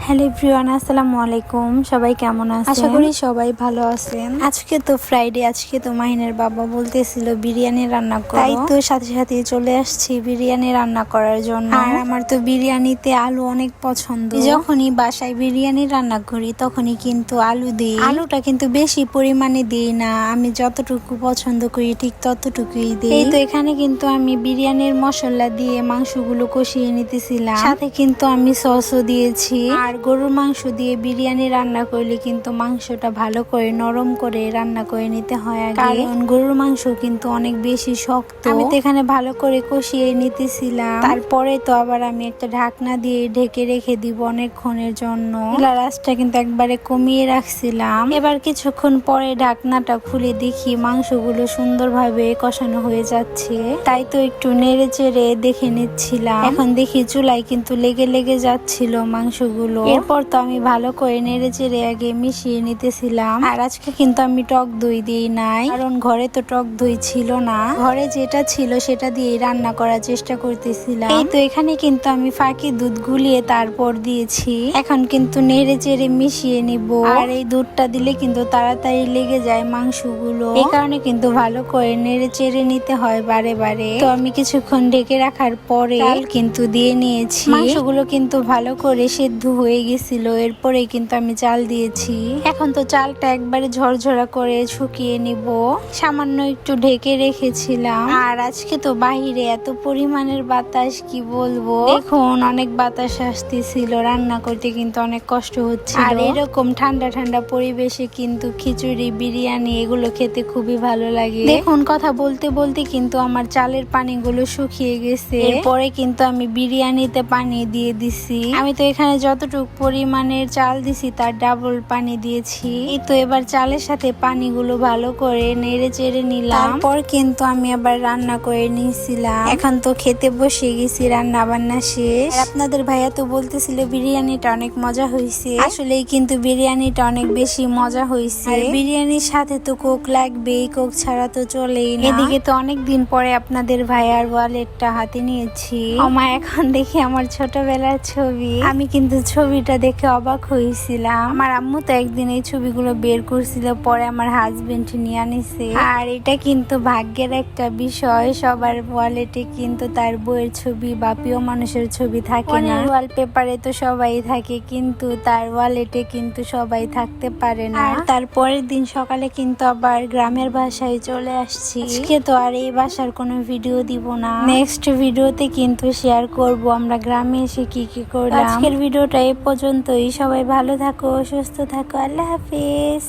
Hello everyone, আসসালামু আলাইকুম। সবাই কেমন আছেন? আশা করি সবাই ভালো আছেন। আজকে তো ফ্রাইডে, আজকে তো মাহিনের বাবা বলতেছিল বিরিয়ানি রান্না করো, তাই তো সাথে সাথে চলে আসছি বিরিয়ানি রান্না করার জন্য। আর আমার তো বিরিয়ানিতে আলু অনেক পছন্দ। যখনই বাসায় বিরিয়ানি রান্না করি তখনই কিন্তু আলু দিই। আলুটা কিন্তু বেশি পরিমাণে দিই না, আমি যতটুকু পছন্দ করি ঠিক ততটুকুই দিই। এই তো এখানে কিন্তু আমি বিরিয়ানির মশলা দিয়ে মাংসগুলো কষিয়ে নিতেছিলাম, সাথে কিন্তু আমি সসও দিয়েছি। আর গরুর মাংস দিয়ে বিরিয়ানি রান্না করলে কিন্তু মাংসটা ভালো করে নরম করে রান্না করে নিতে হয় আগে, কারণ গরুর মাংস কিন্তু অনেক বেশি শক্ত। আমি তো এখানে ভালো করে কষিয়ে নিতেছিলাম, তারপরে তো আবার আমি একটা ঢাকনা দিয়ে ঢেকে রেখে দিব অনেকক্ষণের জন্য। রাসটা কিন্তু একবারে কমিয়ে রাখছিলাম। এবার কিছুক্ষণ পরে ঢাকনাটা খুলে দেখি মাংসগুলো সুন্দরভাবে কষানো হয়ে যাচ্ছে, তাই তো একটু নেড়ে চেড়ে দেখে নিচ্ছিলাম। এখন দেখি চুলায় কিন্তু লেগে লেগে যাচ্ছিল মাংসগুলো। এরপর তো আমি ভালো করে নেড়ে চেড়ে আগে মিশিয়ে নিতেছিলাম। আর আজকে কিন্তু আমি টক দই দিই নাই, কারণ ঘরে তো টক দই ছিল না, ঘরে যেটা ছিল সেটা দিয়ে রান্না করার চেষ্টা করতেছিলাম। এই তো এখানে কিন্তু আমি ফাঁকি দুধ গুলিয়ে তারপর দিয়েছি। এখন কিন্তু নেড়ে চেড়ে মিশিয়ে নিব। আর এই দুধটা দিলে কিন্তু তাড়াতাড়ি লেগে যায় মাংসগুলো, এই কারণে কিন্তু ভালো করে নেড়ে চেড়ে নিতে হয় বারে বারে। তো আমি কিছুক্ষণ ঢেকে রাখার পরে চাল কিন্তু দিয়ে নিয়েছি। মাংসগুলো কিন্তু ভালো করে সেদ্ধ হয়ে গেছিল, এরপরে কিন্তু আমি চাল দিয়েছি। এখন তো চালটা একবারে ঝরঝরা করে শুকিয়ে নিব। সামান্য একটু ঢেকে রেখেছিলাম। আর আজকে তো বাহিরে এত পরিমাণের বাতাস, কি বলবো, দেখুন অনেক বাতাস আসতেছিল, রান্না করতে কিন্তু অনেক কষ্ট হচ্ছিল। আর এরকম ঠান্ডা ঠান্ডা পরিবেশে কিন্তু খিচুড়ি, বিরিয়ানি এগুলো খেতে খুবই ভালো লাগে। দেখুন কথা বলতে বলতে কিন্তু আমার চালের পানিগুলো শুকিয়ে গেছে। এরপরে কিন্তু আমি বিরিয়ানিতে পানি দিয়ে দিছি। আমি তো এখানে যতটুকু পরিমাণের চাল দিছি তার ডাবল পানি দিয়েছি। এই তো এবার চালের সাথে পানিগুলো ভালো করে নেড়ে চেড়ে নিলাম। তারপর কিন্তু আমি আবার রান্না করে নিয়েছিলাম। এখন তো খেতে বসে গেছি, রান্না বান্না শেষ। আর আপনাদের ভাইয়া তো বলতেছিল বিরিয়ানিটা অনেক মজা হয়েছে। আসলেই কিন্তু বিরিয়ানিটা অনেক বেশি মজা হয়েছে। আর বিরিয়ানির সাথে তো কোক লাগবে, কোক ছাড়া তো চলেই না। এদিকে তো অনেক দিন পরে আপনাদের ভাইয়ার ওয়ালেটটা হাতে নিয়েছি। আমার এখন দেখি আমার ছোটবেলার ছবি, আমি কিন্তু ছবিটা দেখে অবাক হয়েছিলাম। আমার আম্মু তো একদিন এই ছবিগুলো বের করছিল, পরে আমার হাজবেন্ড নিয়ে আনিছে। আর এটা কিন্তু ভাগ্যের একটা বিষয়, সবার ওয়ালেটে কিন্তু তার বইয়ের ছবি বা প্রিয় মানুষের ছবি থাকে না। ওয়ালপেপারে তো সবাই থাকে, কিন্তু তার ওয়ালেটে কিন্তু সবাই থাকতে পারে না। আর তারপরের দিন সকালে কিন্তু আবার গ্রামের বাসায় চলে আসছি। আজকে তো আর এই বাসার কোনো ভিডিও দিব না, নেক্সট ভিডিওতে কিন্তু শেয়ার করব আমরা গ্রামে এসে কি কি করলাম। আজকের ভিডিওটা এই পর্যন্তই। সবাই ভালো থাকো, সুস্থ থাকো, আল্লাহ হাফেজ।